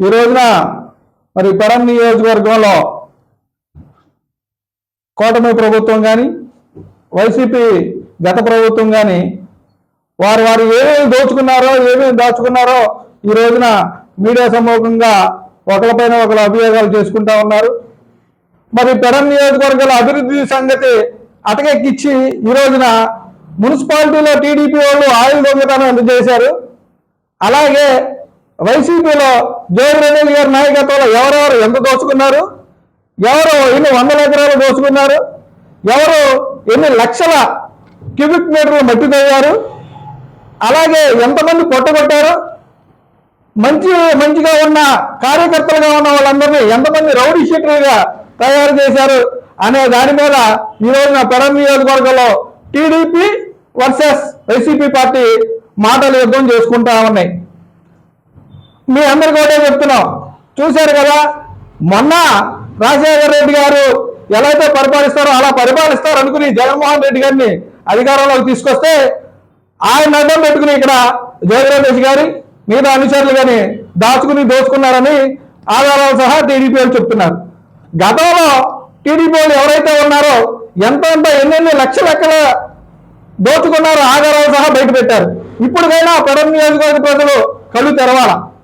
ఈ రోజున మరి పెడన్ నియోజకవర్గంలో కూటమి ప్రభుత్వం కానీ వైసీపీ గత ప్రభుత్వం కానీ వారు ఏమేమి దోచుకున్నారో ఏమేమి దాచుకున్నారో ఈ రోజున మీడియా సమ్మూఖంగా ఒకరిపైన ఒకరు అభియోగాలు చేసుకుంటా ఉన్నారు. మరి పెడన్ నియోజకవర్గాల అభివృద్ధి సంగతి అటకెక్కిచ్చి ఈ రోజున మున్సిపాలిటీలో టీడీపీ వాళ్ళు ఆయిల్ దొంగతనం ఎంత చేశారు, అలాగే వైసీపీలో జోగిరెడ్డి గారి నాయకత్వంలో ఎవరెవరు ఎంత దోచుకున్నారు, ఎవరు ఎన్ని వందల ఎకరాలు దోచుకున్నారు, ఎవరు ఎన్ని లక్షల క్యూబిక్ మీటర్లు మట్టి తవ్వారు, అలాగే ఎంతమంది కొట్టగొట్టారు, మంచిగా ఉన్న కార్యకర్తలుగా ఉన్న వాళ్ళందరినీ ఎంతమంది రౌడీ షీటర్లుగా తయారు చేశారు అనే దాని మీద ఈ రోజున పెడన్ నియోజకవర్గంలో టీడీపీ వర్సెస్ వైసీపీ పార్టీ మాటల యుద్ధం చేసుకుంటా ఉన్నాయి. మీ అందరికీ ఒకటే చెప్తున్నాం, చూశారు కదా మొన్న రాజశేఖర రెడ్డి గారు ఎలా అయితే పరిపాలిస్తారో అలా పరిపాలిస్తారు అనుకుని జగన్మోహన్ రెడ్డి గారిని అధికారంలోకి తీసుకొస్తే ఆయన అడ్డం పెట్టుకుని ఇక్కడ జగన్మోహన్ గారి మిగతా అనుచరులు కానీ దోచుకున్నారని ఆధారాలు సహా టీడీపీ వాళ్ళు చెప్తున్నారు. గతంలో టీడీపీ వాళ్ళు ఎవరైతే ఉన్నారో ఎన్నెన్ని లక్షల ఎక్కడ దోచుకున్నారో ఆధారాలు సహా బయట పెట్టారు. ఇప్పటికైనా పెడన్ నియోజకవర్గ ప్రజలు కళ్ళు తెరవాల.